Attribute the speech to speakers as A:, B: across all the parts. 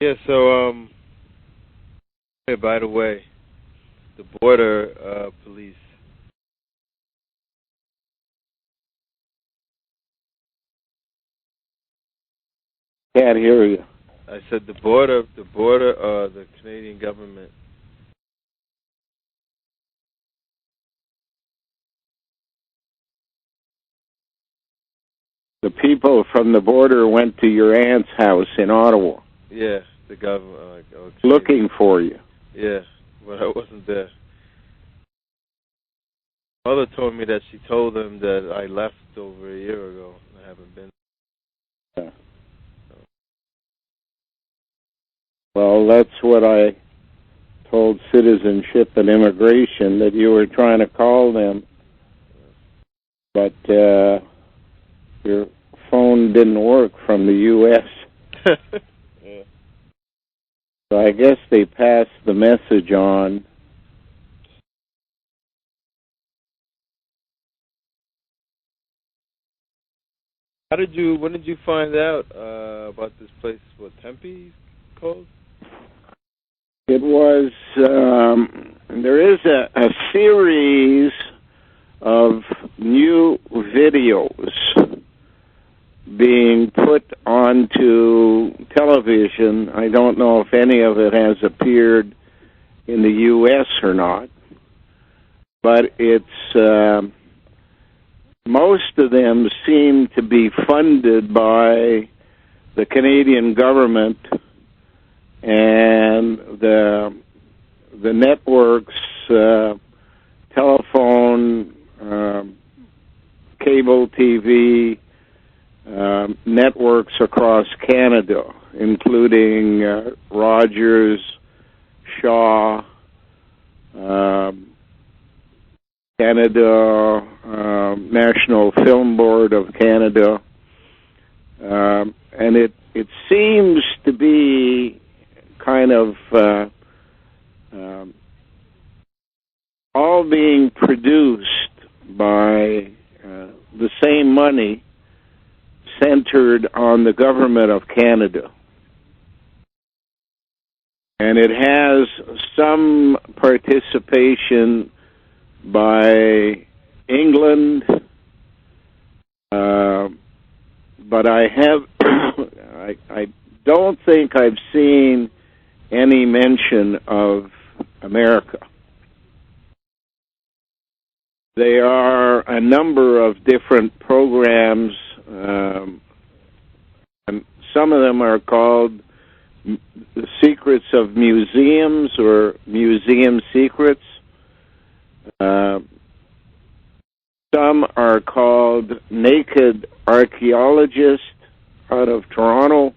A: Yeah, so, hey, by the way, the border police.
B: Can't hear you.
A: I said the Canadian government.
B: The people from the border went to your aunt's house in Ottawa.
A: Yeah, the government. Okay.
B: Looking for you.
A: Yeah, but I wasn't there. Mother told me that she told them that I left over a year ago. I haven't been.
B: Yeah. Well, that's what I told Citizenship and Immigration, that you were trying to call them, but your phone didn't work from the U.S.
A: Yeah.
B: So I guess they passed the message on.
A: When did you find out about this place? What, Tempe called?
B: It was, there is a series of new videos being put onto television. I don't know if any of it has appeared in the U.S. or not, but it's, most of them seem to be funded by the Canadian government and the networks, telephone, cable TV, networks across Canada, including Rogers, Shaw, Canada, National Film Board of Canada, and it seems to be kind of all being produced by the same money centered on the government of Canada. And it has some participation by England, but I don't think I've seen any mention of America. There are a number of different programs, and some of them are called The Secrets of Museums or Museum Secrets. Some are called Naked Archaeologist out of Toronto,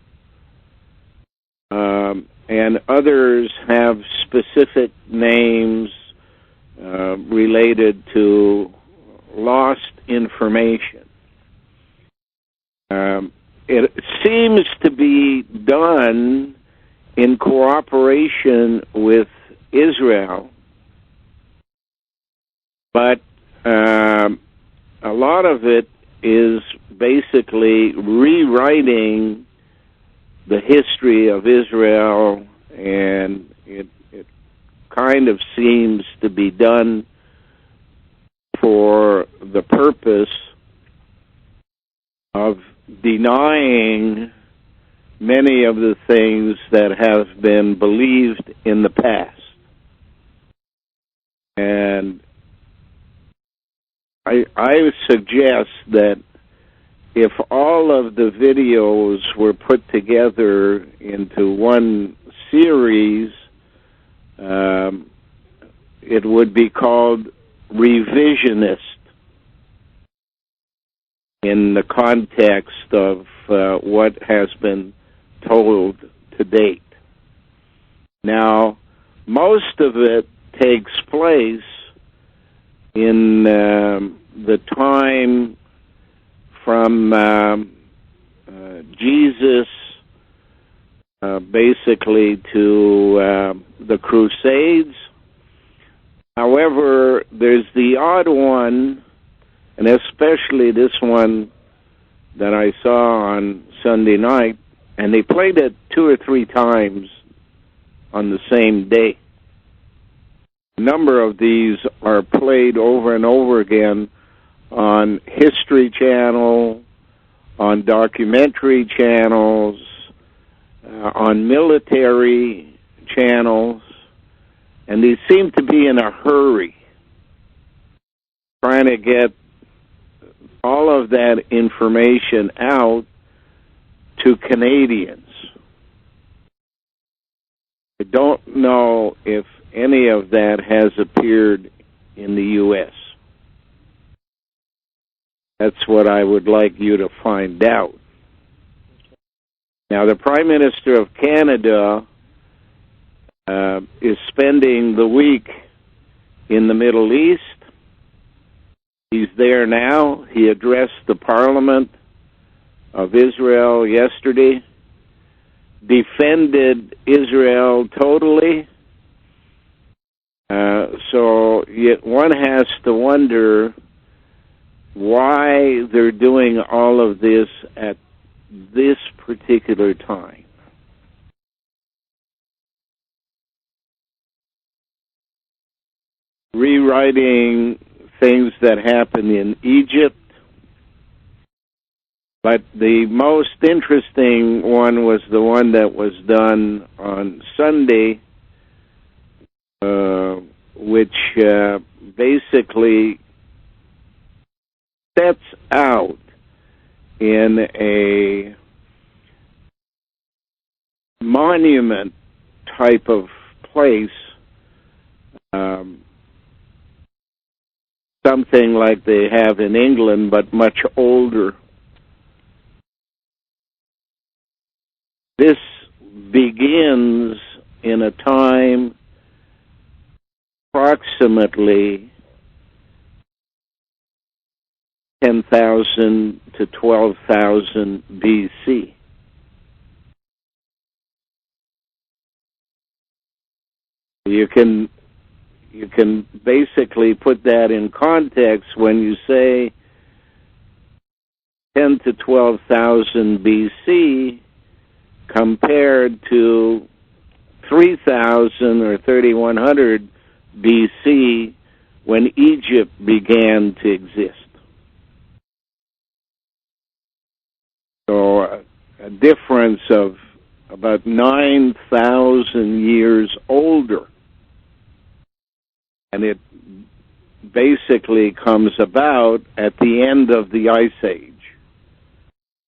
B: and others have specific names related to lost information. It seems to be done in cooperation with Israel, but a lot of it is basically rewriting the history of Israel, and it kind of seems to be done for the purpose of denying many of the things that have been believed in the past. And I suggest that if all of the videos were put together into one series, it would be called Revisionist in the context of what has been told to date. Now, most of it takes place in the time from Jesus basically to the Crusades. However, there's the odd one, and especially this one that I saw on Sunday night, And they played it 2 or 3 times on the same day. A number of these are played over and over again on History Channel, on documentary channels, on military channels, and they seem to be in a hurry, trying to get all of that information out to Canadians. I don't know if any of that has appeared in the U.S. That's what I would like you to find out. Now, the Prime Minister of Canada is spending the week in the Middle East. He's there now. He addressed the Parliament of Israel yesterday, defended Israel totally. So one has to wonder why they're doing all of this at this particular time. Rewriting things that happened in Egypt. But the most interesting one was the one that was done on Sunday, which basically sets out in a monument type of place, something like they have in England, but much older. This begins in a time approximately 10,000 to 12,000 BC. You can basically put that in context when you say 10 to 12,000 BC compared to 3,000 or 3,100 BC when Egypt began to exist. So a difference of about 9,000 years older. And it basically comes about at the end of the Ice Age,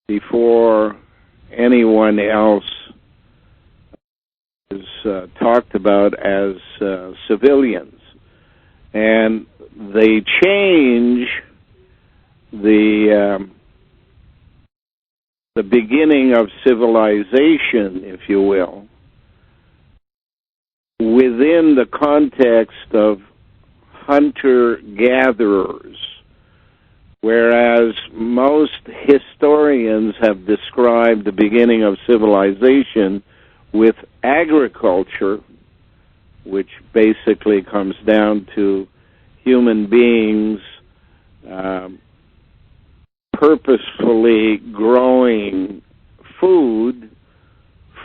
B: before anyone else is talked about as civilians. And they change the beginning of civilization, if you will, within the context of hunter-gatherers, whereas most historians have described the beginning of civilization with agriculture, which basically comes down to human beings purposefully growing food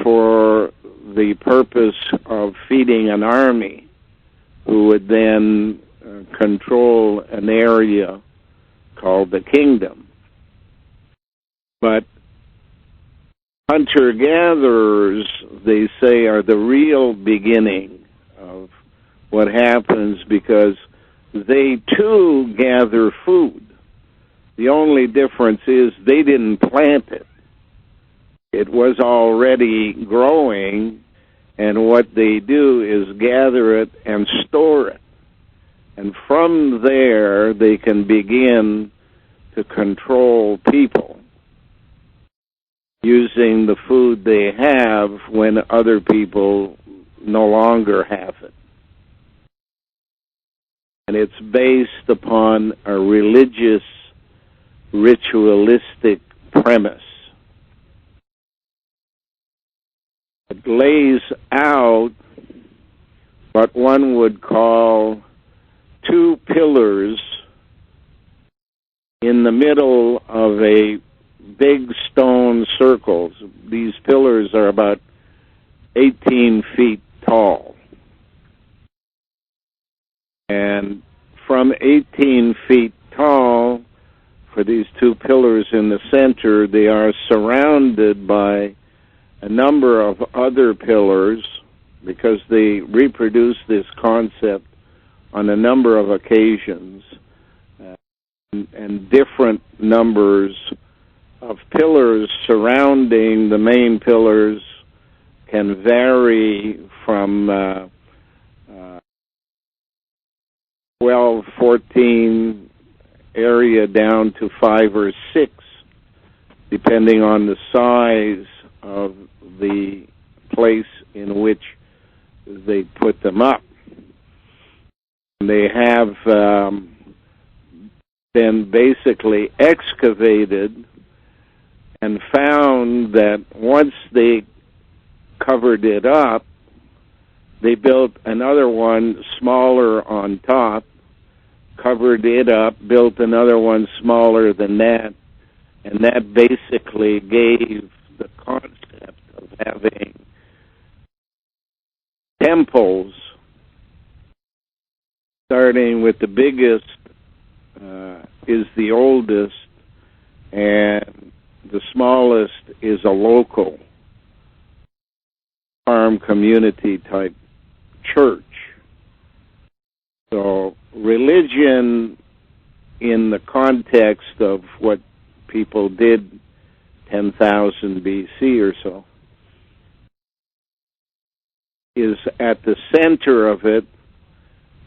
B: for the purpose of feeding an army who would then control an area called the kingdom. But hunter-gatherers, they say, are the real beginning of what happens, because they too gather food. The only difference is they didn't plant it. It was already growing, and what they do is gather it and store it. And from there, they can begin to control people using the food they have when other people no longer have it. And it's based upon a religious, ritualistic premise. It lays out what one would call two pillars in the middle of a big stone round circles. These pillars are about 18 feet tall. And from 18 feet tall, for these two pillars in the center, they are surrounded by a number of other pillars, because they reproduce this concept on a number of occasions, and different numbers of pillars surrounding the main pillars can vary from 12, 14 area down to 5 or 6, depending on the size of the place in which they put them up. They have been basically excavated and found that once they covered it up, they built another one smaller on top, covered it up, built another one smaller than that, and that basically gave the concept of having temples, starting with the biggest is the oldest, and the smallest is a local farm community type church. So religion, in the context of what people did 10,000 BC or so, is at the center of it.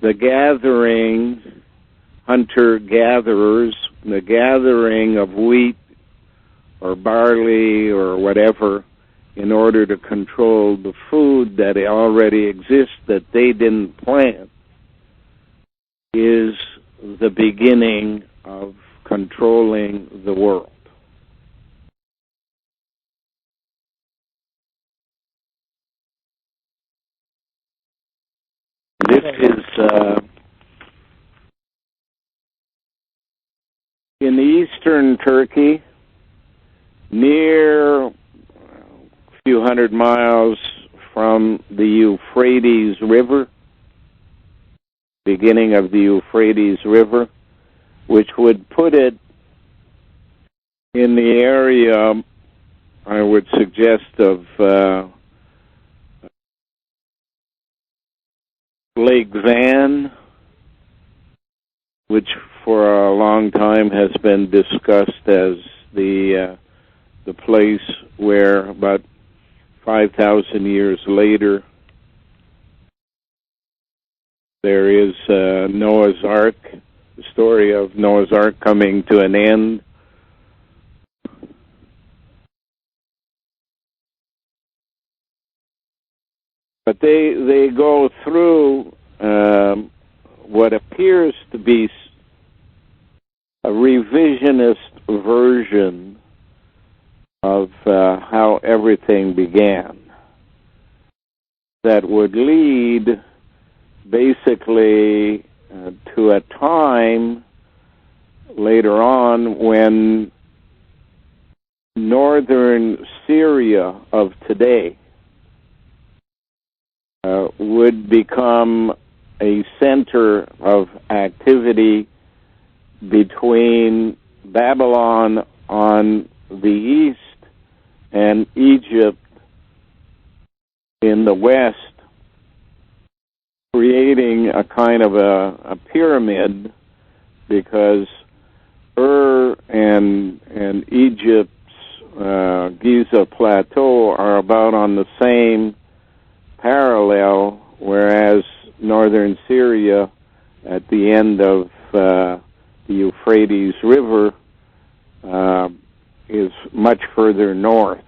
B: The gathering, hunter-gatherers, the gathering of wheat or barley or whatever in order to control the food that already exists that they didn't plant, is the beginning of controlling the world. This is in eastern Turkey, near a few hundred miles from the Euphrates River, beginning of the Euphrates River, which would put it in the area, I would suggest, of Lake Van, which for a long time has been discussed as the place where about 5,000 years later there is Noah's Ark, the story of Noah's Ark coming to an end. But they go through what appears to be a revisionist version of how everything began, that would lead basically to a time later on when northern Syria of today would become a center of activity between Babylon on the east and Egypt in the west, creating a kind of a pyramid, because and Egypt's Giza Plateau are about on the same parallel, whereas northern Syria at the end of the Euphrates River is much further north.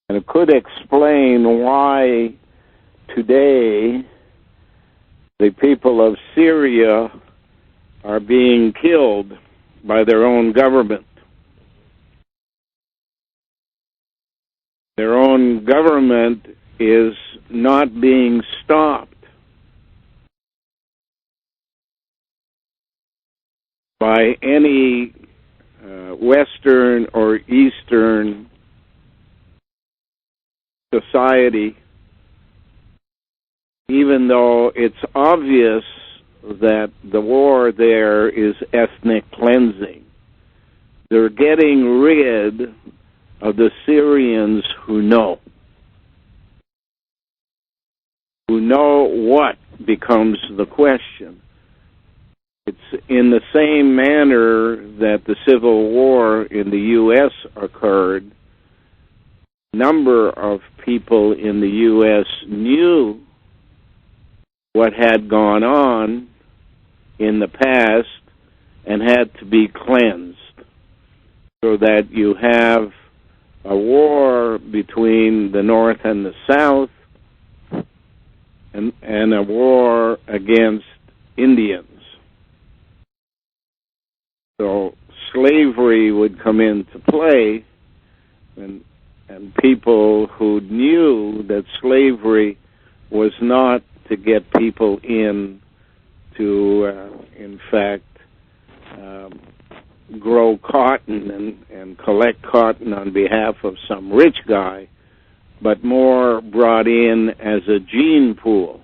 B: And it could explain why today the people of Syria are being killed by their own government. Their own government is not being stopped by any Western or Eastern society, even though it's obvious that the war there is ethnic cleansing. They're getting rid of the Syrians who know. Who know what becomes the question. It's in the same manner that the Civil War in the U.S. occurred. A number of people in the U.S. knew what had gone on in the past and had to be cleansed, so that you have a war between the North and the South and a war against Indians. So slavery would come into play, and people who knew that slavery was not to get people in to, in fact, grow cotton and collect cotton on behalf of some rich guy, but more brought in as a gene pool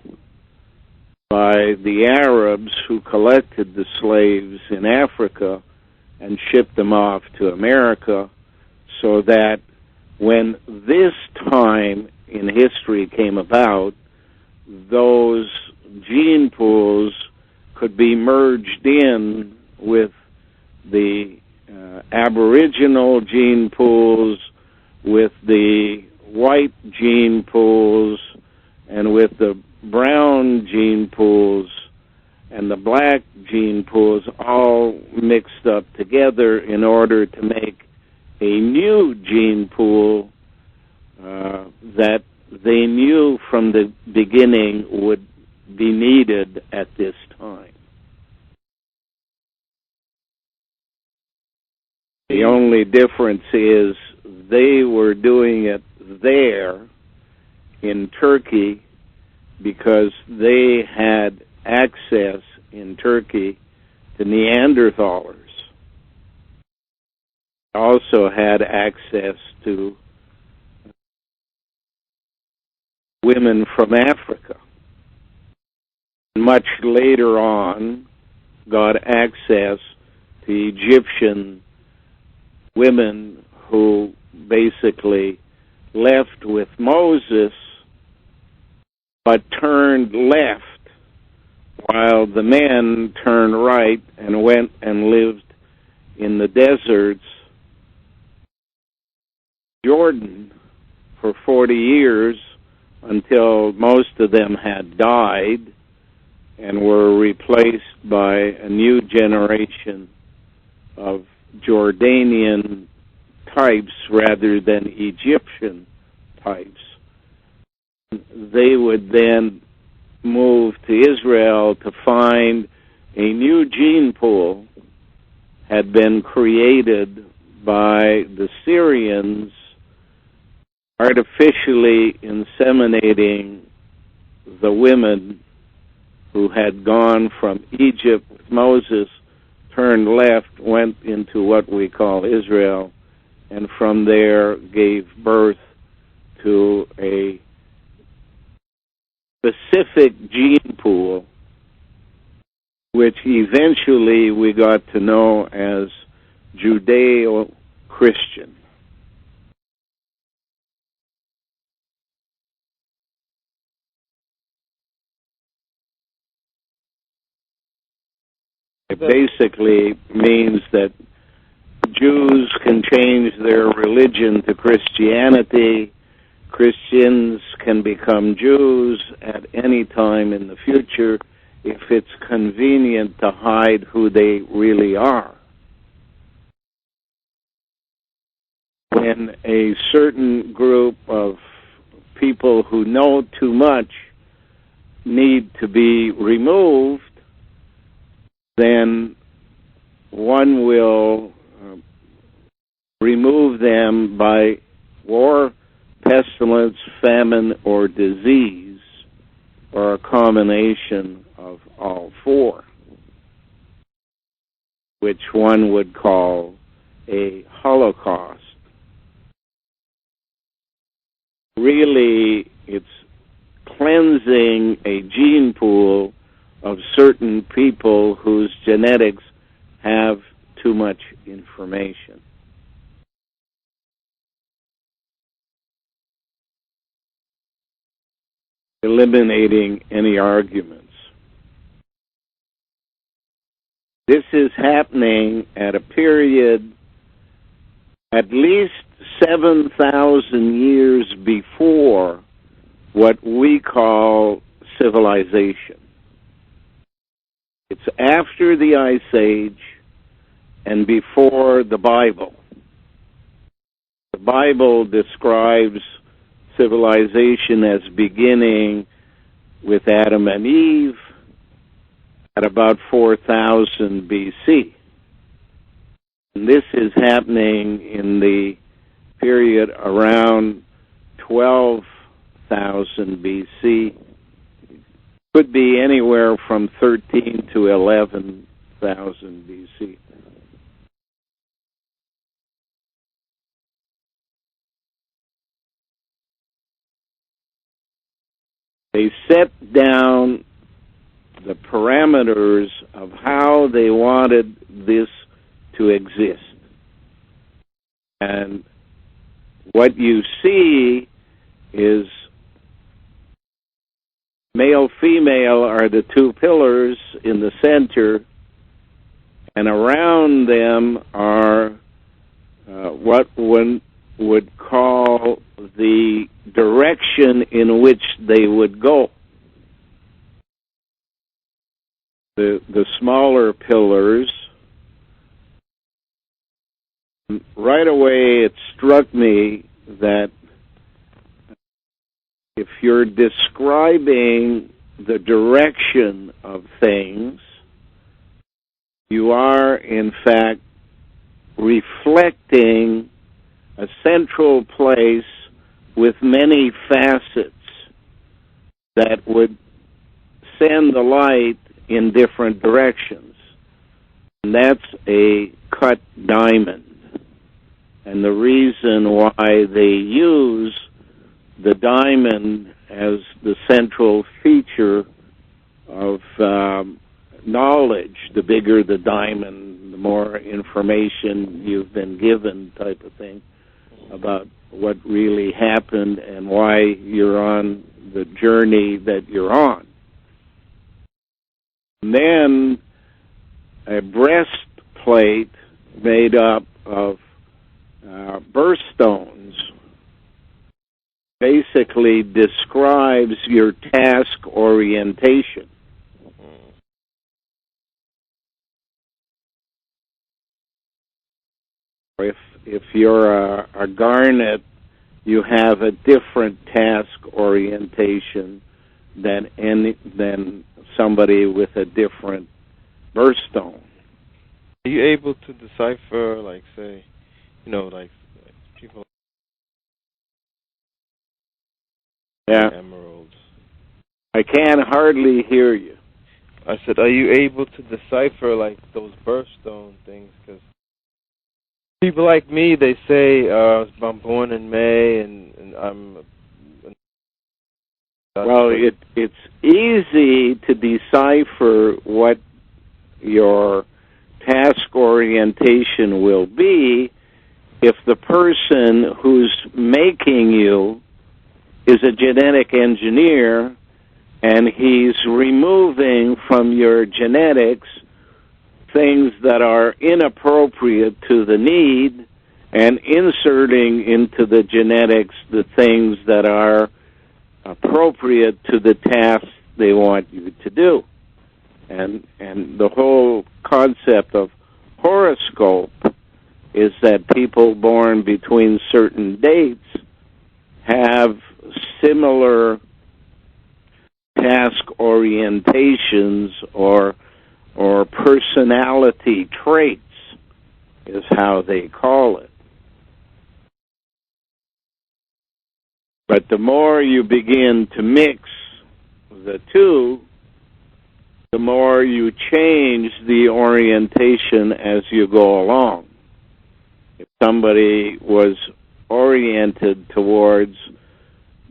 B: by the Arabs who collected the slaves in Africa and shipped them off to America, so that when this time in history came about, those gene pools could be merged in with the Aboriginal gene pools, with the white gene pools, and with the brown gene pools and the black gene pools, all mixed up together in order to make a new gene pool that they knew from the beginning would be needed at this time. The only difference is they were doing it there in Turkey because they had access in Turkey to Neanderthals. Also had access to women from Africa. Much later on, got access to Egyptian women who basically left with Moses but turned left, while the men turned right and went and lived in the deserts, Jordan, for 40 years, until most of them had died and were replaced by a new generation of Jordanian types rather than Egyptian types. They would then move to Israel to find a new gene pool had been created by the Syrians, artificially inseminating the women who had gone from Egypt with Moses, turned left, went into what we call Israel, and from there gave birth to a specific gene pool, which eventually we got to know as Judeo-Christian. It basically means that Jews can change their religion to Christianity. Christians can become Jews at any time in the future if it's convenient to hide who they really are. When a certain group of people who know too much need to be removed, then one will remove them by war, pestilence, famine, or disease, or a combination of all four. which one would call a holocaust. Really, it's cleansing a gene pool of certain people whose genetics have too much information. Eliminating any arguments. This is happening at a period at least 7,000 years before what we call civilization. It's after the Ice Age and before the Bible. The Bible describes civilization as beginning with Adam and Eve at about 4,000 BC. And this is happening in the period around 12,000 BC. Could be anywhere from 13 to 11,000 BC. They set down the parameters of how they wanted this to exist. And what you see is male, female are the two pillars in the center, and around them are what one would call the direction in which they would go. The smaller pillars, right away it struck me that if you're describing the direction of things, you are in fact reflecting a central place with many facets that would send the light in different directions. And that's a cut diamond. And the reason why they use the diamond as the central feature of knowledge, the bigger the diamond, the more information you've been given, type of thing, about what really happened and why you're on the journey that you're on. And then a breastplate made up of birthstones basically describes your task orientation. If you're a garnet, you have a different task orientation than somebody with a different birthstone.
A: Are you able to decipher, like, say, like people?
B: Yeah.
A: Emeralds.
B: I can hardly hear you.
A: I said, are you able to decipher, like, those birthstone things? Because people like me, they say, I'm born in May, and I'm...
B: Well, it's easy to decipher what your task orientation will be if the person who's making you is a genetic engineer and he's removing from your genetics things that are inappropriate to the need and inserting into the genetics the things that are appropriate to the tasks they want you to do. And the whole concept of horoscope is that people born between certain dates have similar task orientations or personality traits is how they call it. But the more you begin to mix the two, the the more you change the orientation as you go along. If somebody was oriented towards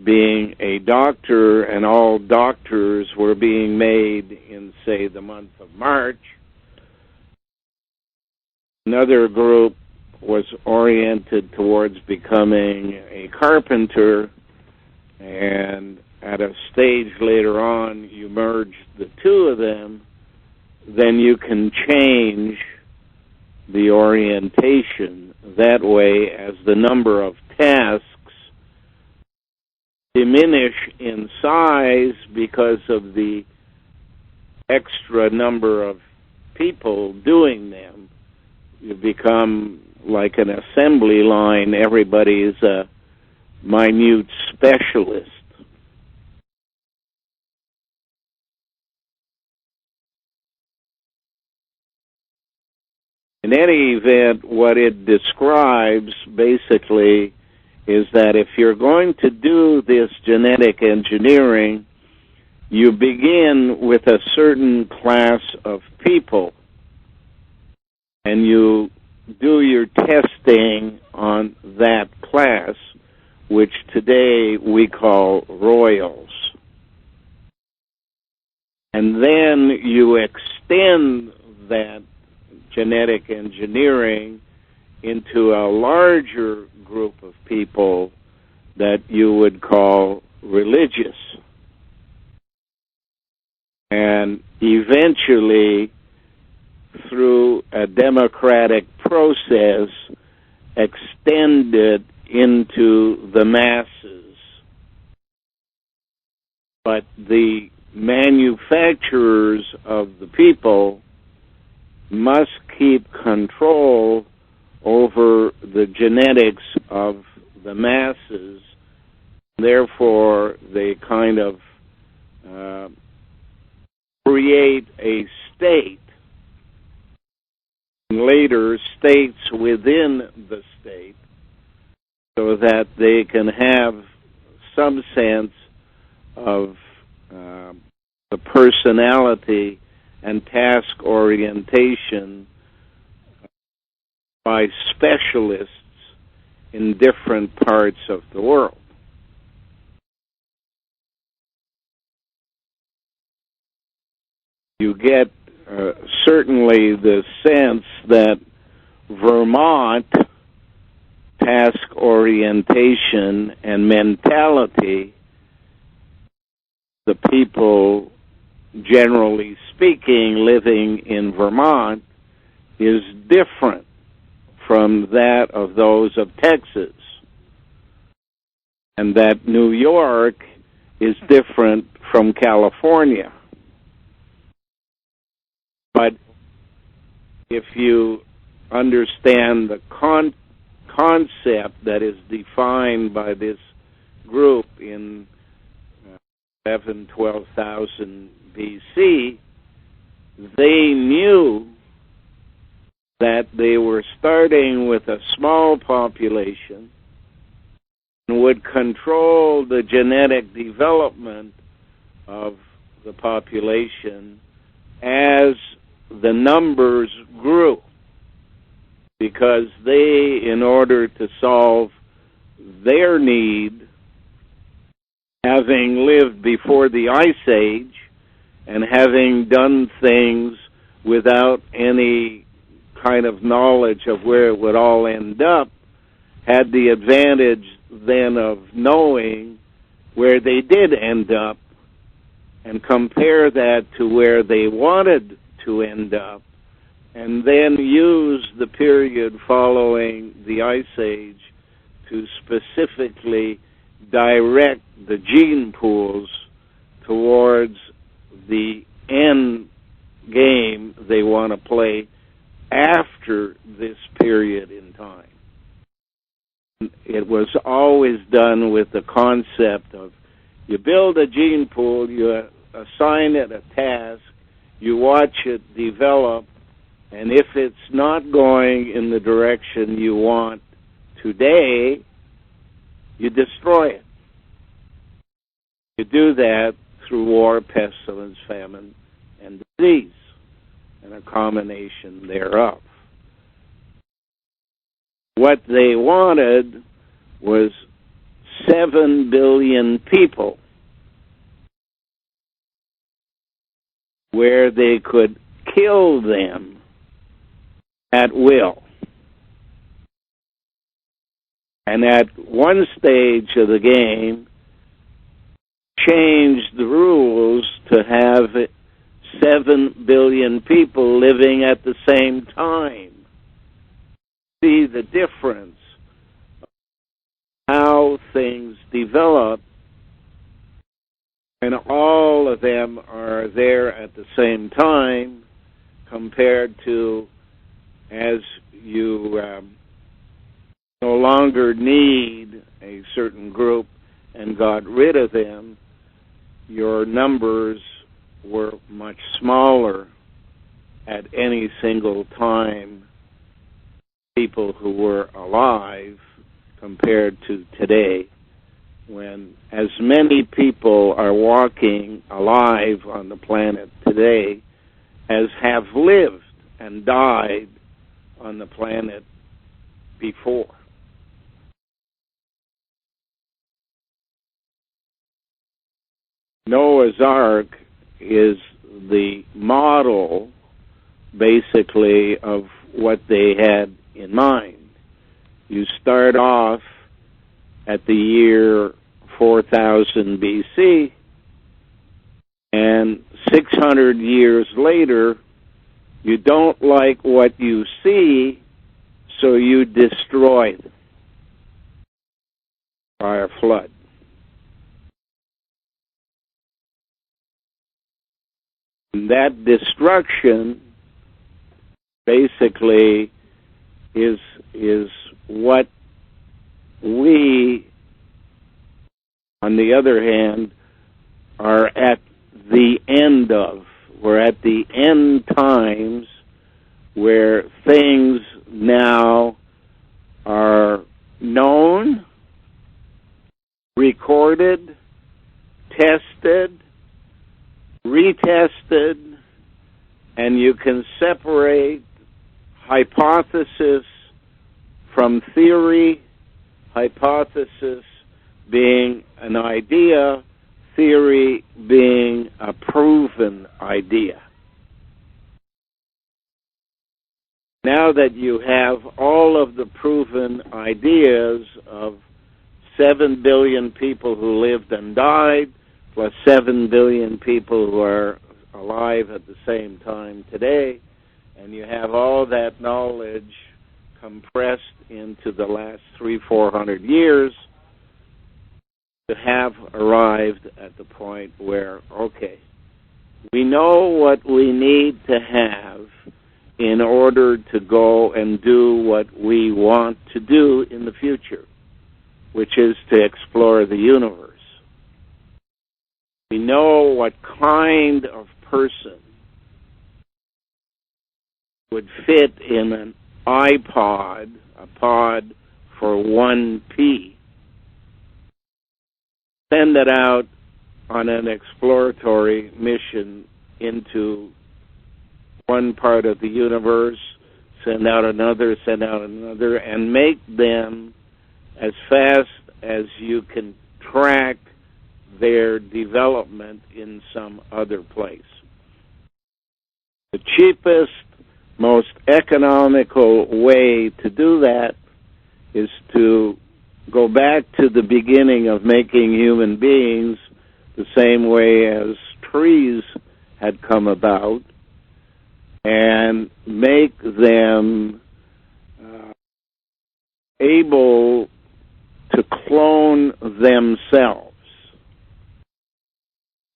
B: being a doctor and all doctors were being made in, say, the month of March, another group was oriented towards becoming a carpenter, and at a stage later on you merge the two of them, then you can change the orientation that way as the number of tasks diminish in size because of the extra number of people doing them. You become like an assembly line. Everybody is a minute specialist. In any event, what it describes basically is that if you're going to do this genetic engineering, you begin with a certain class of people, and you do your testing on that class, which today we call royals. And then you extend that genetic engineering into a larger group of people that you would call religious. And eventually, through a democratic process, extend it into the masses. But the manufacturers of the people must keep control over the genetics of the masses. Therefore, they kind of create a state, and later states within the state, so that they can have some sense of the personality and task orientation by specialists in different parts of the world. You get certainly the sense that Vermont task orientation and mentality, the people, generally speaking, living in Vermont, is different from that of those of Texas, and that New York is different from California. But if you understand the concept that is defined by this group in 12,000 BC, they knew that they were starting with a small population and would control the genetic development of the population as the numbers grew, because they, in order to solve their need, having lived before the Ice Age and having done things without any kind of knowledge of where it would all end up, had the advantage then of knowing where they did end up and compare that to where they wanted to end up, and then use the period following the Ice Age to specifically direct the gene pools towards the end game they want to play after this period in time. It was always done with the concept of you build a gene pool, you assign it a task, you watch it develop, and if it's not going in the direction you want today, you destroy it. You do that through war, pestilence, famine, and disease, and a combination thereof. What they wanted was 7 billion people where they could kill them at will. And at one stage of the game, changed the rules to have 7 billion people living at the same time. See the difference of how things develop, and all of them are there at the same time, compared to as you no longer need a certain group and got rid of them, your numbers were much smaller at any single time, people who were alive, compared to today, when as many people are walking alive on the planet today as have lived and died on the planet before. Noah's Ark is the model, basically, of what they had in mind. You start off at the year 4000 BC, and 600 years later, you don't like what you see, so you destroy them by a flood. And that destruction basically is what we, on the other hand, are at the end of. We're at the end times where things now are known, recorded, tested, retested, and you can separate hypothesis from theory, hypothesis being an idea, theory being a proven idea. Now that you have all of the proven ideas of 7 billion people who lived and died, plus 7 billion people who are alive at the same time today, and you have all that knowledge compressed into the last 300-400 years, to have arrived at the point where, okay, we know what we need to have in order to go and do what we want to do in the future, which is to explore the universe. We know what kind of person would fit in an iPod, a pod for 1p. Send it out on an exploratory mission into one part of the universe, send out another, and make them as fast as you can track their development in some other place. The cheapest, most economical way to do that is to go back to the beginning of making human beings the same way as trees had come about, and make them able to clone themselves.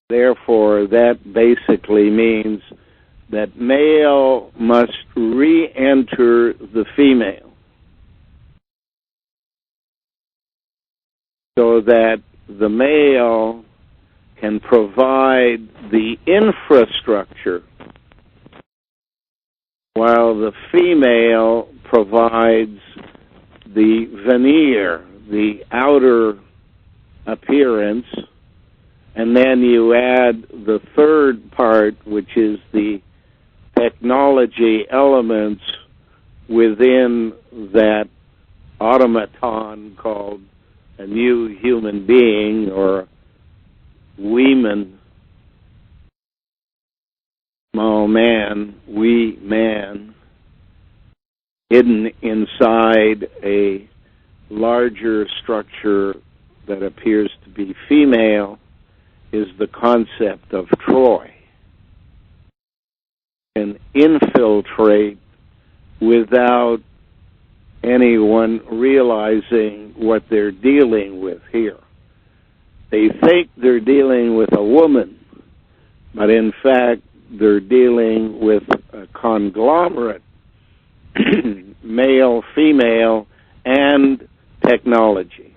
B: Therefore, that basically means that male must re-enter the female, so that the male can provide the infrastructure while the female provides the veneer, the outer appearance, And then you add the third part, which is the technology elements within that automaton called a new human being or weeman, small man, wee man, hidden inside a larger structure that appears to be female, is the concept of Troy. And infiltrate without anyone realizing what they're dealing with here. They think they're dealing with a woman, but in fact they're dealing with a conglomerate, male, female, and technology.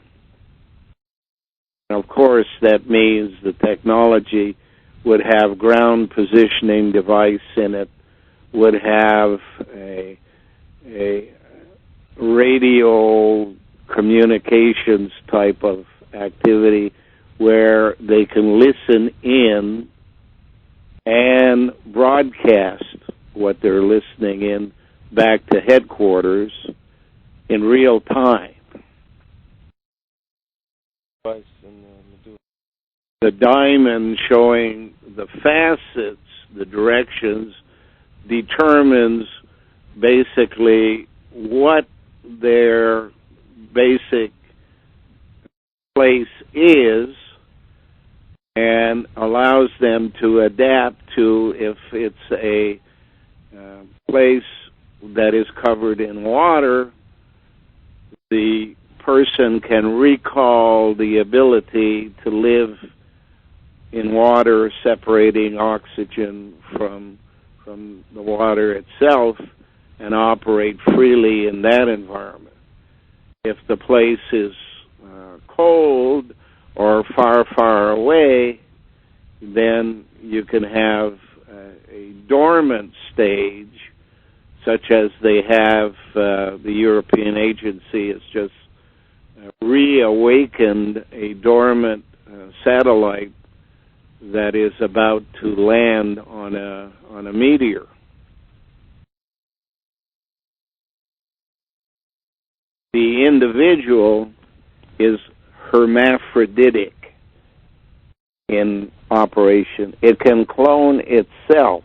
B: Of course, that means the technology would have ground positioning device in it, would have a radio communications type of activity where they can listen in and broadcast what they're listening in back to headquarters in real time. The diamond showing the facets, the directions, determines basically what their basic place is and allows them to adapt to, if it's a place that is covered in water, the person can recall the ability to live in water, separating oxygen from the water itself, and operate freely in that environment. If the place is cold or far, far away, then you can have a dormant stage, such as they have, the European agency has just reawakened a dormant satellite that is about to land on a meteor. The individual is hermaphroditic in operation. It can clone itself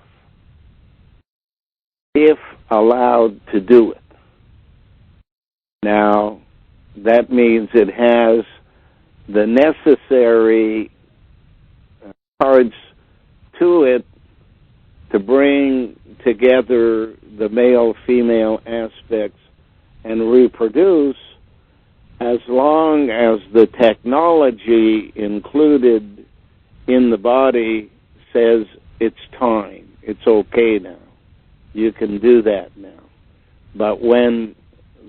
B: if allowed to do it. Now, that means it has the necessary parts to it to bring together the male-female aspects and reproduce, as long as the technology included in the body says it's time, it's okay now, you can do that now. But when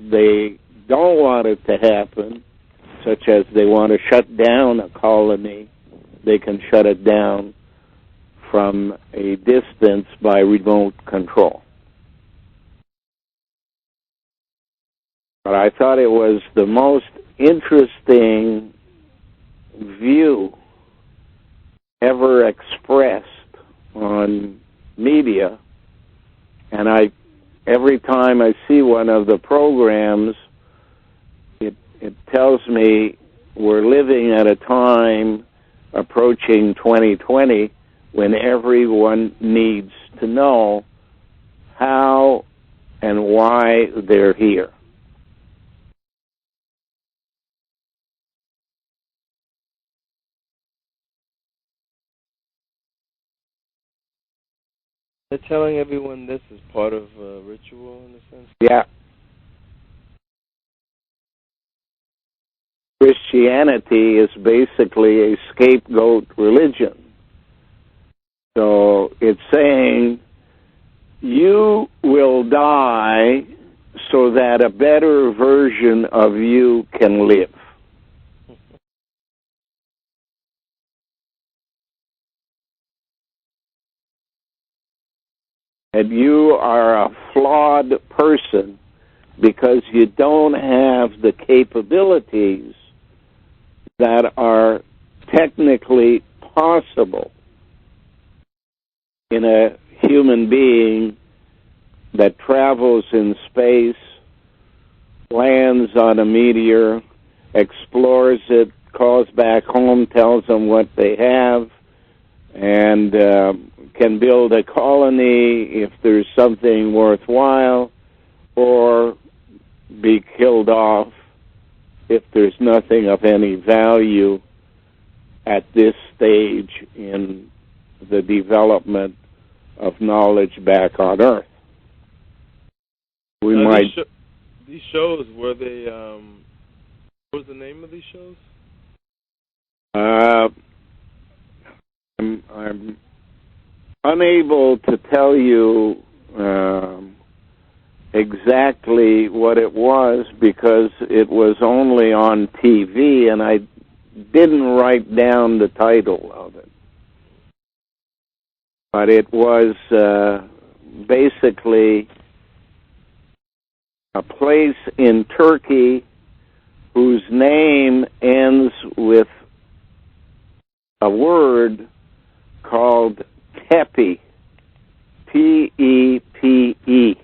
B: they don't want it to happen, such as they want to shut down a colony, they can shut it down from a distance by remote control. But I thought it was the most interesting view ever expressed on media, and every time I see one of the programs, it tells me we're living at a time approaching 2020 when everyone needs to know how and why they're here.
A: They're telling everyone this is part of a ritual, in a sense?
B: Yeah. Christianity is basically a scapegoat religion. So it's saying you will die so that a better version of you can live. And you are a flawed person because you don't have the capabilities that are technically possible in a human being that travels in space, lands on a meteor, explores it, calls back home, tells them what they have, and can build a colony if there's something worthwhile, or be killed off if there's nothing of any value at this stage in the development of knowledge back on Earth. We might...
A: These shows, were they... what was the name of these shows?
B: I'm unable to tell you exactly what it was because it was only on TV and I didn't write down the title of it. But it was basically a place in Turkey whose name ends with a word called Tepe, T-E-P-E.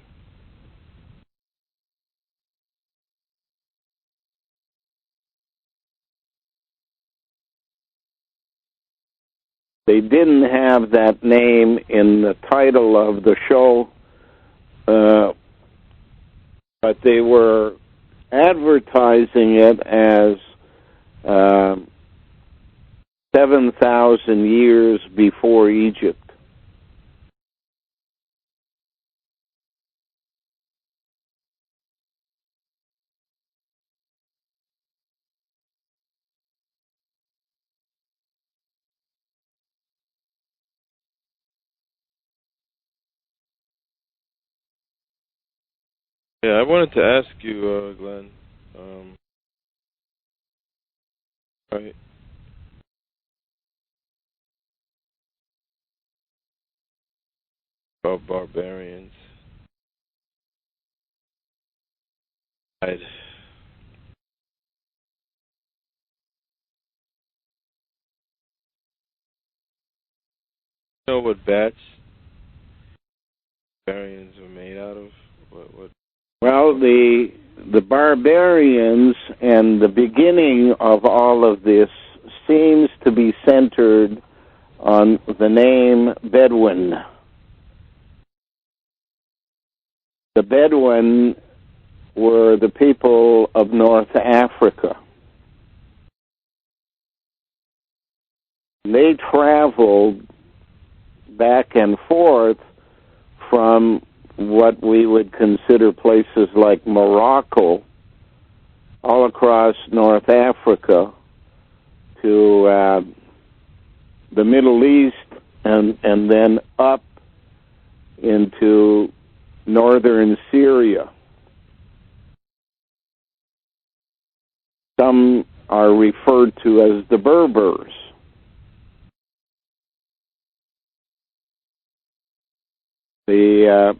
B: They didn't have that name in the title of the show, but they were advertising it as 7,000 years before Egypt.
A: Yeah, I wanted to ask you, Glenn. Right. About barbarians. I'd know what bats barbarians are made out of. What?
B: Well, the barbarians and the beginning of all of this seems to be centered on the name Bedouin. The Bedouin were the people of North Africa. They traveled back and forth from what we would consider places like Morocco, all across North Africa, to the Middle East, and then up into northern Syria. Some are referred to as the Berbers. The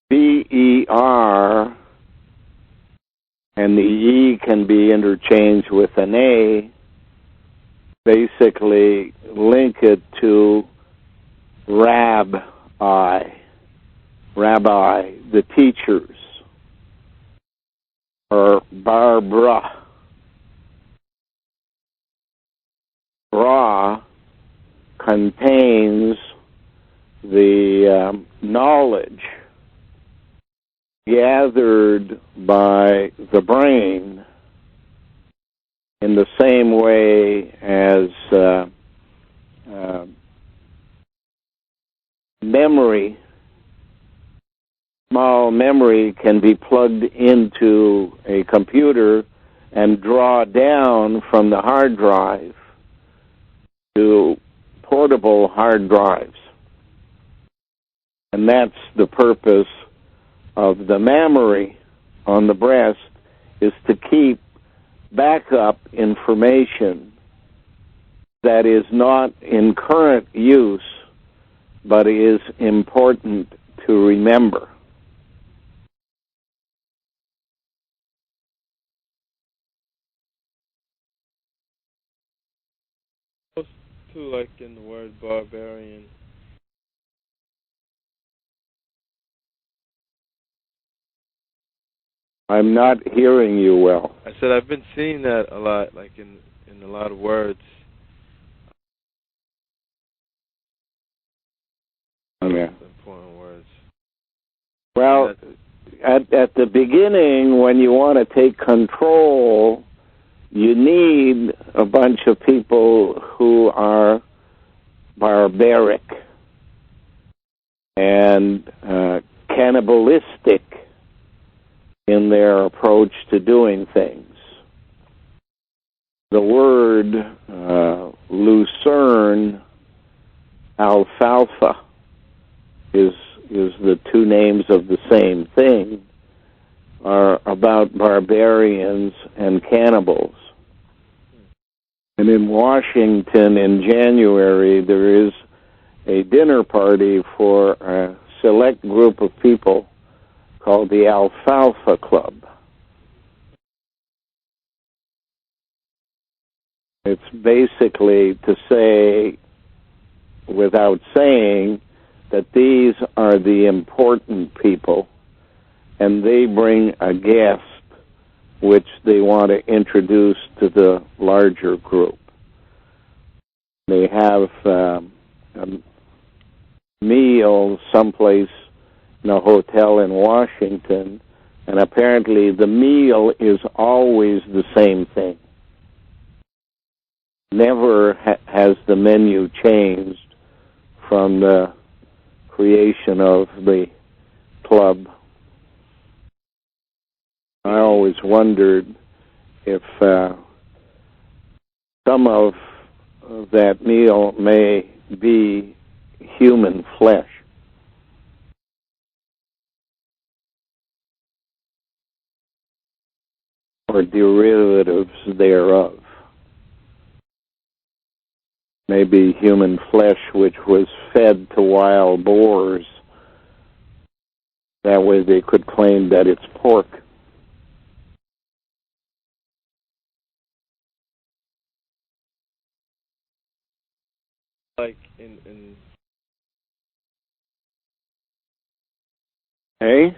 B: B-E-R and the E can be interchanged with an A, basically link it to rabbi, the teachers, or Barbara. Bra contains the knowledge gathered by the brain in the same way as memory, small memory can be plugged into a computer and draw down from the hard drive to portable hard drives. And that's the purpose of the mammary on the breast, is to keep backup information that is not in current use, but is important to remember.
A: too, like in the word barbarian.
B: I'm not hearing you well.
A: I said I've been seeing that a lot, like in a lot of words.
B: Yeah.
A: Important words.
B: Well, at the beginning, when you want to take control, you need a bunch of people who are barbaric and cannibalistic in their approach to doing things. The word lucerne, alfalfa, is the two names of the same thing, are about barbarians and cannibals. And in Washington in January, there is a dinner party for a select group of people called the Alfalfa Club. It's basically to say, without saying, that these are the important people, and they bring a guest which they want to introduce to the larger group. They have a meal someplace in a hotel in Washington, and apparently the meal is always the same thing. Never has the menu changed from the creation of the club. I always wondered if some of that meal may be human flesh. Or derivatives thereof. Maybe human flesh which was fed to wild boars. That way they could claim that it's pork.
A: Like in
B: Hey?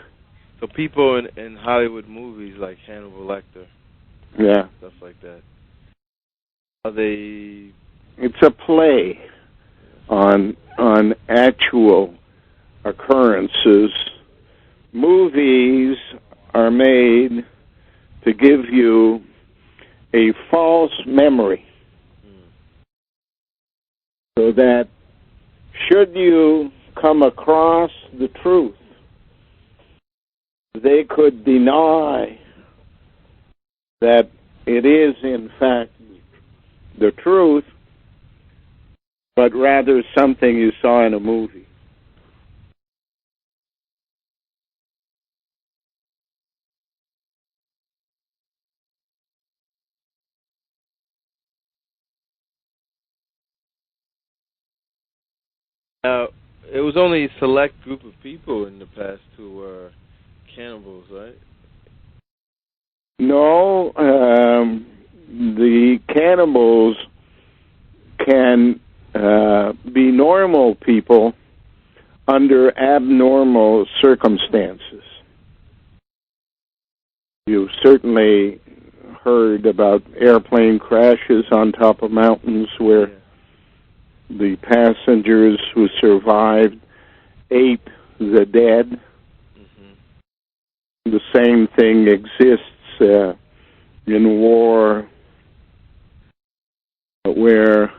A: So people in Hollywood movies like Hannibal Lecter,
B: Yeah.
A: stuff like that, are they?
B: It's a play on actual occurrences. Movies are made to give you a false memory, so that should you come across the truth, they could deny that it is in fact the truth, but rather something you saw in a movie.
A: Now, it was only a select group of people in the past who were cannibals, right?
B: No, the cannibals can be normal people under abnormal circumstances. You've certainly heard about airplane crashes on top of mountains where the passengers who survived ate the dead. The same thing exists in war, where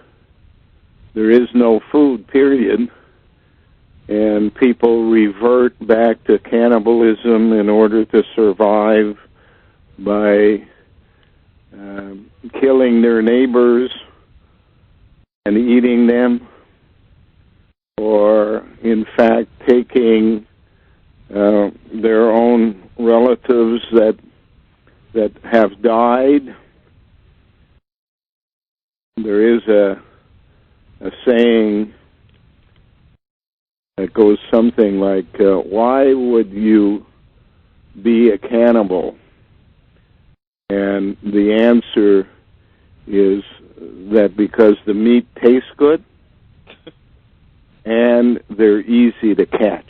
B: there is no food, period, and people revert back to cannibalism in order to survive by killing their neighbors and eating them, or in fact taking their own relatives that have died. There is a saying that goes something like, why would you be a cannibal? And the answer is that because the meat tastes good and they're easy to catch.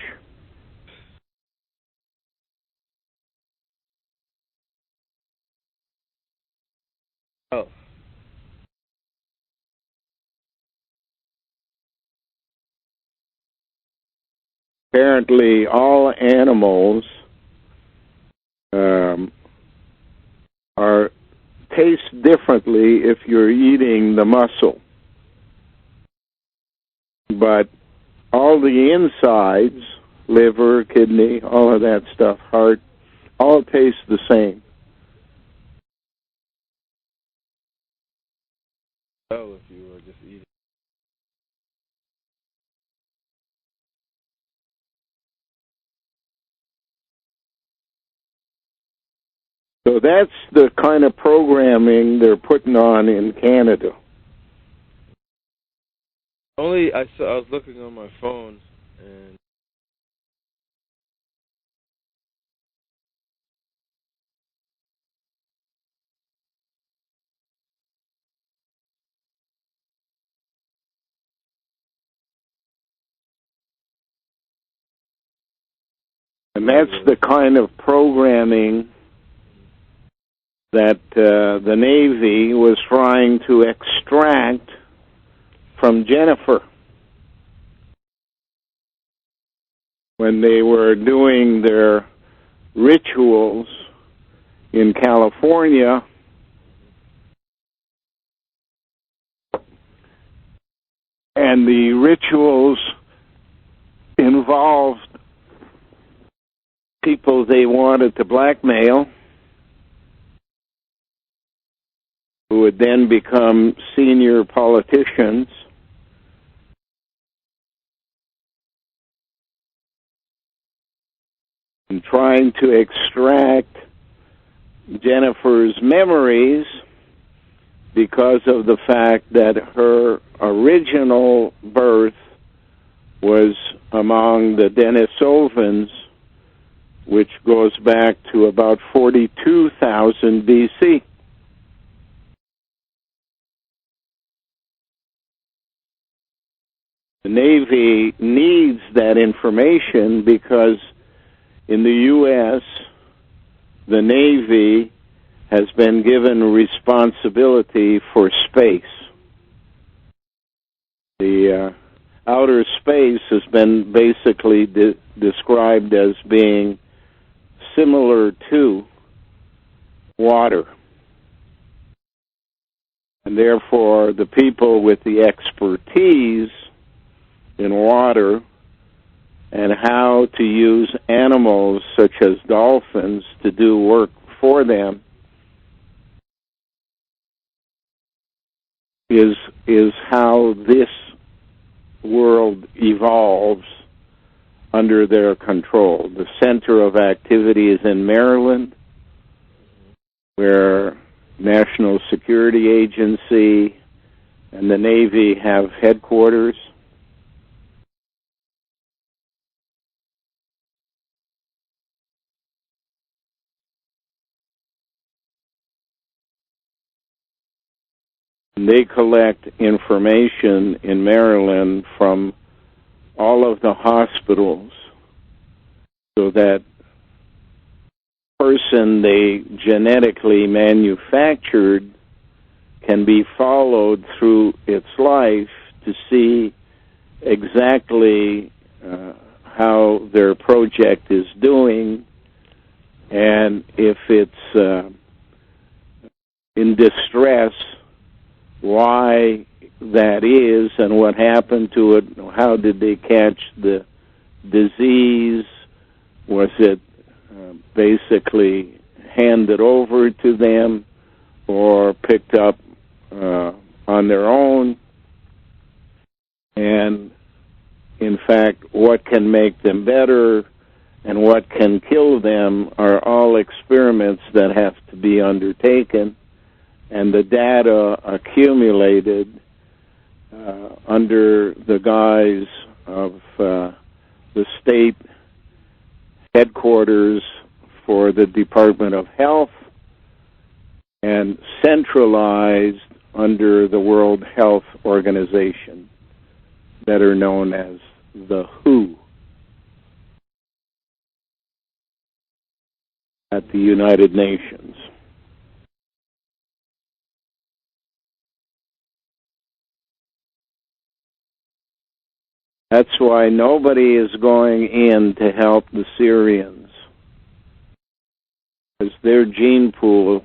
A: Oh.
B: Apparently, all animals are taste differently if you're eating the muscle, but all the insides, liver, kidney, all of that stuff, heart, all taste the same.
A: Oh, if you were just eating.
B: So that's the kind of programming they're putting on in Canada.
A: Only I was looking on my phone and
B: And that's the kind of programming that the Navy was trying to extract from Jennifer when they were doing their rituals in California. And the rituals involved people they wanted to blackmail, who would then become senior politicians. And trying to extract Jennifer's memories because of the fact that her original birth was among the Denisovans, which goes back to about 42,000 BC. The Navy needs that information because in the U.S., the Navy has been given responsibility for space. The outer space has been basically described as being similar to water. And therefore, the people with the expertise in water and how to use animals such as dolphins to do work for them is how this world evolves under their control. The center of activity is in Maryland, where National Security Agency and the Navy have headquarters. They collect information in Maryland from all of the hospitals so that person they genetically manufactured can be followed through its life to see exactly how their project is doing, and if it's in distress, why that is and what happened to it. How did they catch the disease? Was it basically handed over to them or picked up on their own? And in fact, what can make them better and what can kill them are all experiments that have to be undertaken. And the data accumulated under the guise of the state headquarters for the Department of Health and centralized under the World Health Organization, better known as the WHO, at the United Nations. That's why nobody is going in to help the Syrians, because their gene pool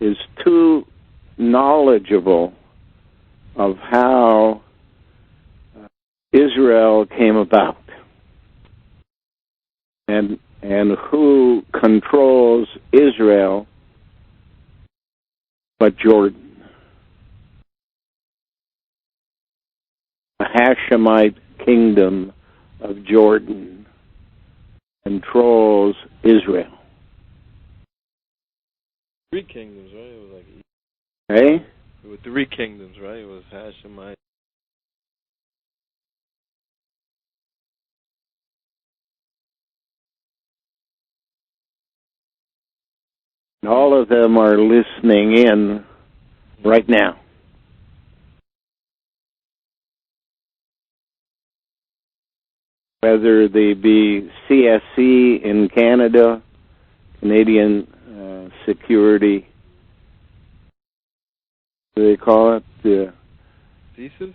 B: is too knowledgeable of how Israel came about and who controls Israel but Jordan. The Hashemite kingdom of Jordan controls Israel.
A: Three kingdoms, right? It was like
B: Hey?
A: There were three kingdoms, right? It was Hashemite.
B: All of them are listening in right now. Whether they be CSC in Canada, Canadian Security, what do they call it? The
A: CSIS?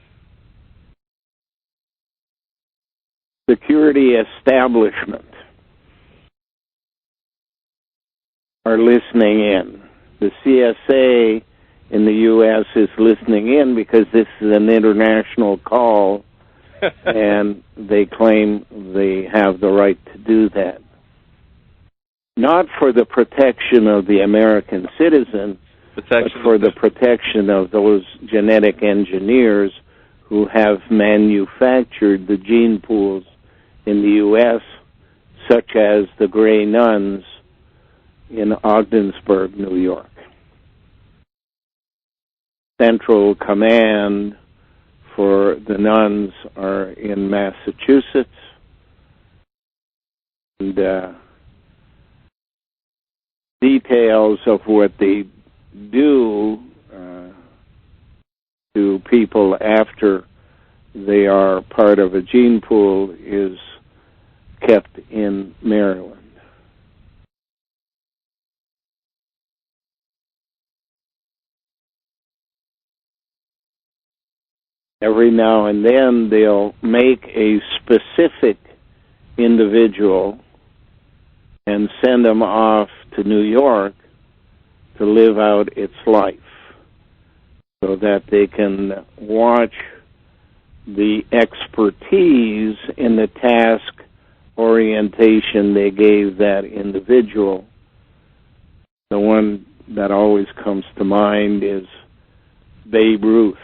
B: Security Establishment are listening in. The CSA in the U.S. is listening in because this is an international call and they claim they have the right to do that. Not for the protection of the American citizen, but for the protection of those genetic engineers who have manufactured the gene pools in the U.S., such as the Gray Nuns in Ogdensburg, New York. Central command for the nuns are in Massachusetts, and details of what they do to people after they are part of a gene pool is kept in Maryland. Every now and then they'll make a specific individual and send them off to New York to live out its life so that they can watch the expertise in the task orientation they gave that individual. The one that always comes to mind is Babe Ruth.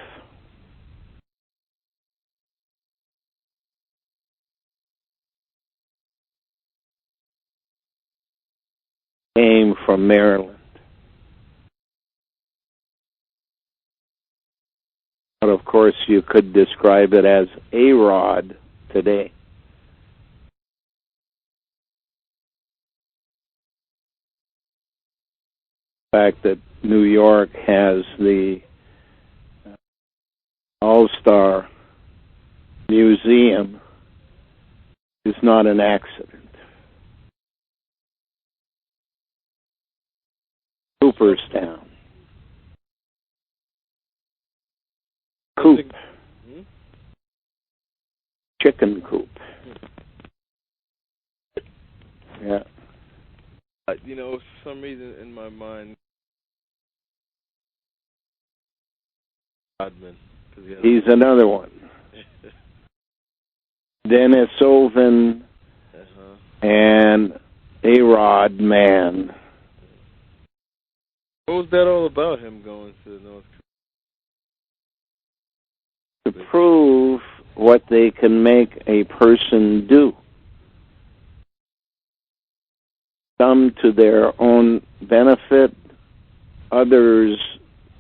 B: Came from Maryland. But of course, you could describe it as A-Rod today. The fact that New York has the All-Star Museum is not an accident. Cooperstown. Coop. Chicken coop. Yeah.
A: You know, for some reason in my mind, Rodman.
B: He's another one. Denisovan and A-Rod Man.
A: What was that all about, him going to North
B: Korea? To prove what they can make a person do. Some to their own benefit, others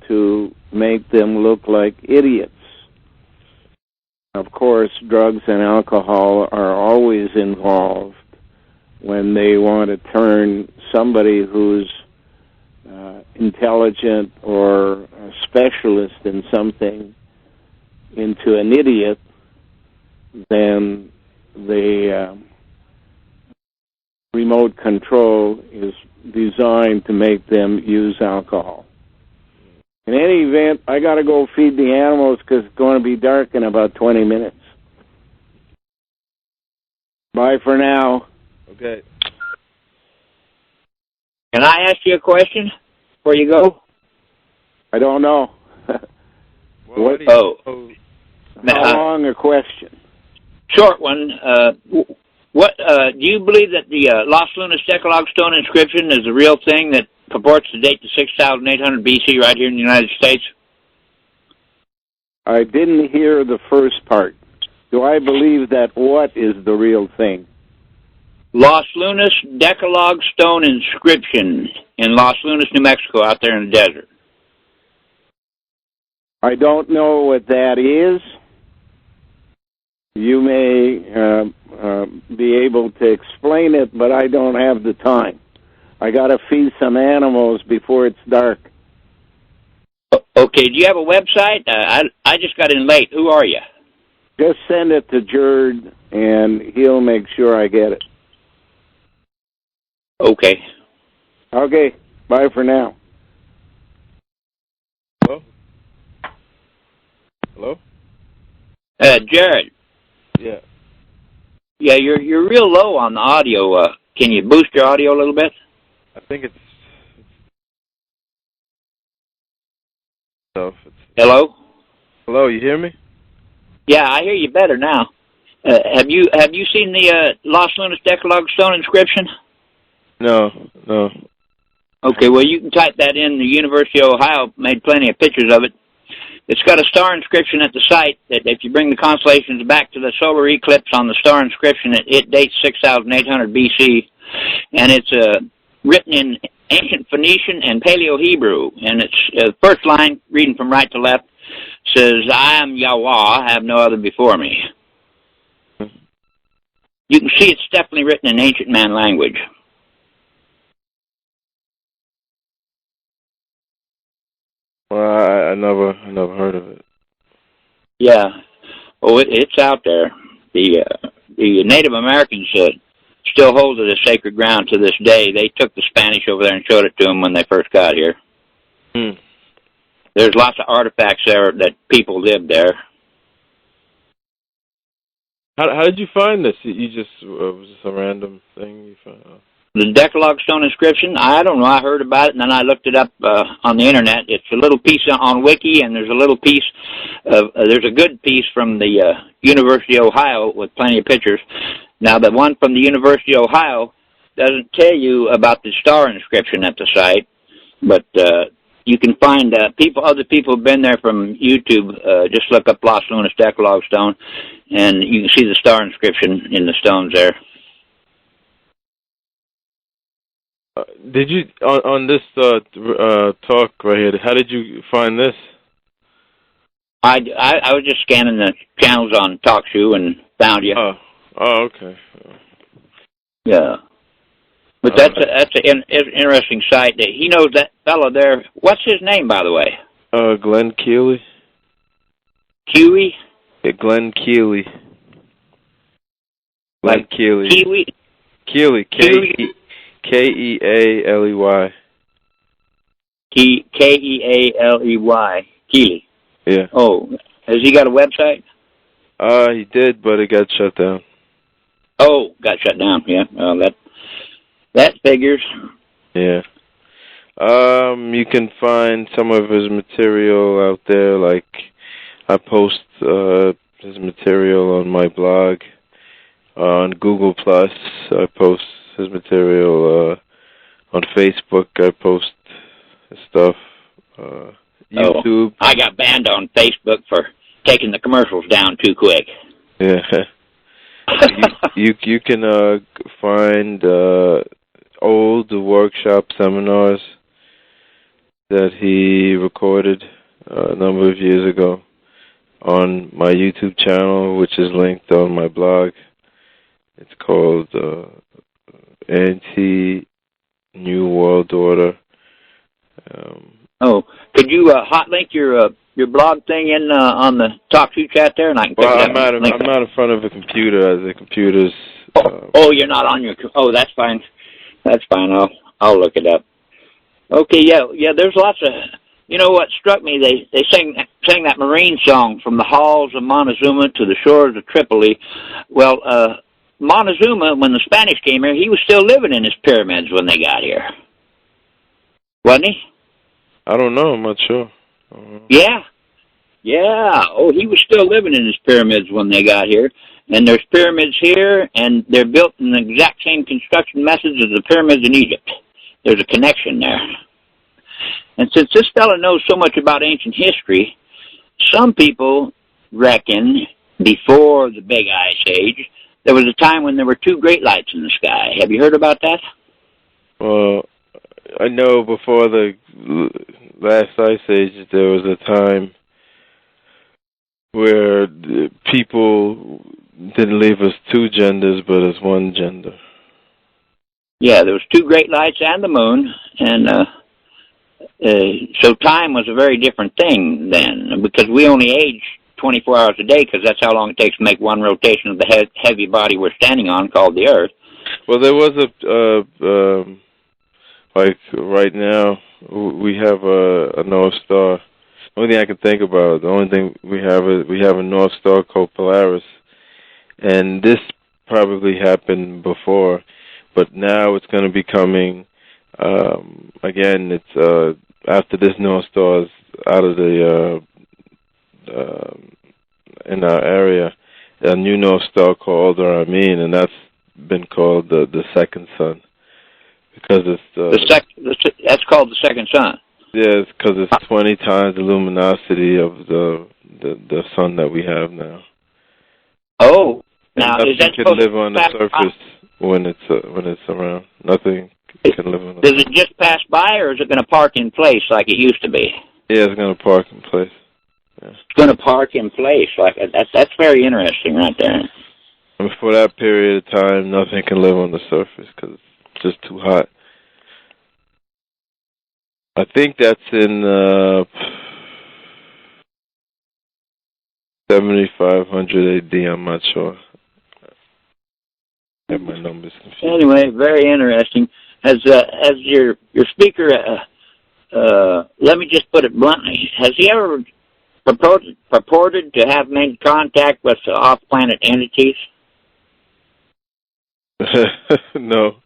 B: to make them look like idiots. Of course, drugs and alcohol are always involved when they want to turn somebody who's intelligent or specialist in something into an idiot, then the remote control is designed to make them use alcohol. In any event, I got to go feed the animals because it's going to be dark in about 20 minutes. Bye for now.
A: Okay.
C: Can I ask you a question before you go?
B: I don't know.
A: Well,
B: How long a question?
C: Short one. What do you believe that the Los Lunas Decalogue stone inscription is the real thing that purports to date to 6,800 BC right here in the United States?
B: I didn't hear the first part. Do I believe that what is the real thing?
C: Los Lunas Decalogue stone inscription in Los Lunas, New Mexico, out there in the desert.
B: I don't know what that is. You may be able to explain it, but I don't have the time. I got to feed some animals before it's dark.
C: Okay, do you have a website? I just got in late. Who are you?
B: Just send it to Jared, and he'll make sure I get it.
C: Okay.
B: Okay, bye for now.
A: Hello? Hello?
C: Jared.
A: Yeah.
C: Yeah, you're real low on the audio. Can you boost your audio a little bit?
A: I think it's
C: Hello?
A: Hello, you hear me?
C: Yeah, I hear you better now. Have you seen the Los Lunas Decalogue stone inscription?
A: No.
C: Okay, well, you can type that in. The University of Ohio made plenty of pictures of it. It's got a star inscription at the site that if you bring the constellations back to the solar eclipse on the star inscription, it dates 6,800 BC, and it's written in ancient Phoenician and Paleo-Hebrew, and it's the first line, reading from right to left, says, "I am Yahweh, I have no other before me." You can see it's definitely written in ancient man language.
A: Well, I never heard of it.
C: Yeah. Oh, it's out there. The Native Americans still hold it as sacred ground to this day. They took the Spanish over there and showed it to them when they first got here. There's lots of artifacts there that people lived there.
A: How did you find this? You just was this a random thing you found?
C: The Decalogue stone inscription, I don't know. I heard about it, and then I looked it up on the Internet. It's a little piece on Wiki, and there's a little piece there's a good piece from the University of Ohio with plenty of pictures. Now, the one from the University of Ohio doesn't tell you about the star inscription at the site, but you can find other people have been there from YouTube. Just look up Los Lunas Decalogue stone, and you can see the star inscription in the stones there.
A: Did you on this talk right here? How did you find this?
C: I was just scanning the channels on TalkShoe and found you.
A: Oh, okay.
C: Yeah, but that's an interesting site. He knows that fellow there. What's his name, by the way?
A: Glen Kealey.
C: Kealey.
A: Yeah, Glen Kealey. Glen Kealey.
C: Kealey.
A: Kealey. Kealey. Kealey.
C: Kealey. Kealey.
A: Yeah.
C: Oh, has he got a website?
A: He did, but it got shut down.
C: Oh, got shut down. Yeah. Well, that figures.
A: Yeah. You can find some of his material out there. Like I post his material on my blog. On Google Plus, I post his material. On Facebook, I post his stuff. YouTube.
C: I got banned on Facebook for taking the commercials down too quick.
A: Yeah. you can find old workshop seminars that he recorded a number of years ago on my YouTube channel, which is linked on my blog. It's called Anti-New World Order.
C: Oh, could you hot link your blog thing in on the talk to chat there, and I can pick it up?
A: I'm not in front of a computer, as the computer's.
C: You're not on your. Oh, that's fine. That's fine. I'll look it up. Okay, yeah. There's lots of. You know what struck me? They sang that marine song, from the halls of Montezuma to the shores of Tripoli. Well, Montezuma, when the Spanish came here, he was still living in his pyramids when they got here, wasn't he?
A: I don't know. I'm not sure.
C: Yeah. Oh, he was still living in his pyramids when they got here. And there's pyramids here, and they're built in the exact same construction methods as the pyramids in Egypt. There's a connection there. And since this fellow knows so much about ancient history, some people reckon before the Big Ice Age, there was a time when there were two great lights in the sky. Have you heard about that?
A: Well, I know before the last Ice Age, there was a time where people didn't leave us two genders, but as one gender.
C: Yeah, there was two great lights and the moon, and so time was a very different thing then, because we only age 24 hours a day, because that's how long it takes to make one rotation of the heavy body we're standing on, called the Earth.
A: Well, there was like right now, we have a North Star. The only thing I can think about, the only thing we have is we have a North Star called Polaris, and this probably happened before, but now it's going to be coming. Again, it's after this North Star is out of the in our area, a new North Star called Aramin, and that's been called the second sun, because it's
C: that's called the second sun.
A: Yeah, it's because it's 20 times the luminosity of the sun that we have now.
C: Oh, now
A: and
C: is that
A: nothing can live on the surface when it's around. Nothing can live on the surface.
C: Does it just pass by, or is it going to park in place like it used to be?
A: Yeah, it's going to park in place. Yeah.
C: It's going to park in place like that's very interesting right there.
A: And for that period of time, nothing can live on the surface because it's just too hot. I think that's in 7500 AD. I'm not sure. I have my numbers confused.
C: Anyway, very interesting. As your speaker, let me just put it bluntly, has he ever purported to have made contact with off-planet entities?
A: No.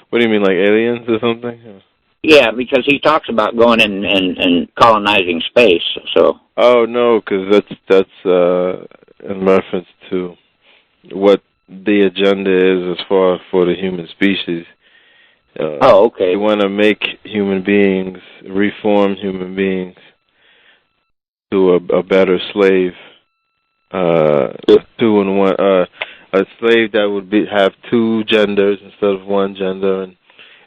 A: What do you mean, like aliens or something?
C: Yeah, because he talks about going in and colonizing space. So. Oh
A: no, because that's in reference to what the agenda is as far for the human species.
C: Okay.
A: They want to make human beings, reform human beings to a better slave, two in one, a slave that would have two genders instead of one gender, and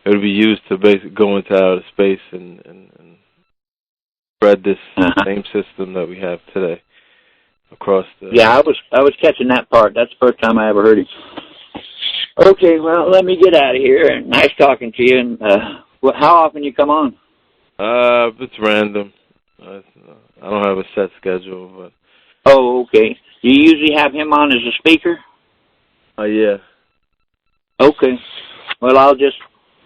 A: it would be used to basically go into outer space and spread this same system that we have today across the...
C: Yeah, I was catching that part. That's the first time I ever heard it. Okay, well, let me get out of here. Nice talking to you. And how often you come on?
A: It's random. I don't have a set schedule, but...
C: Oh, okay. Do you usually have him on as a speaker?
A: Yeah.
C: Okay. Well, I'll just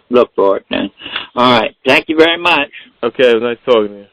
C: look for it then. All right. Thank you very much.
A: Okay, it was nice talking to you.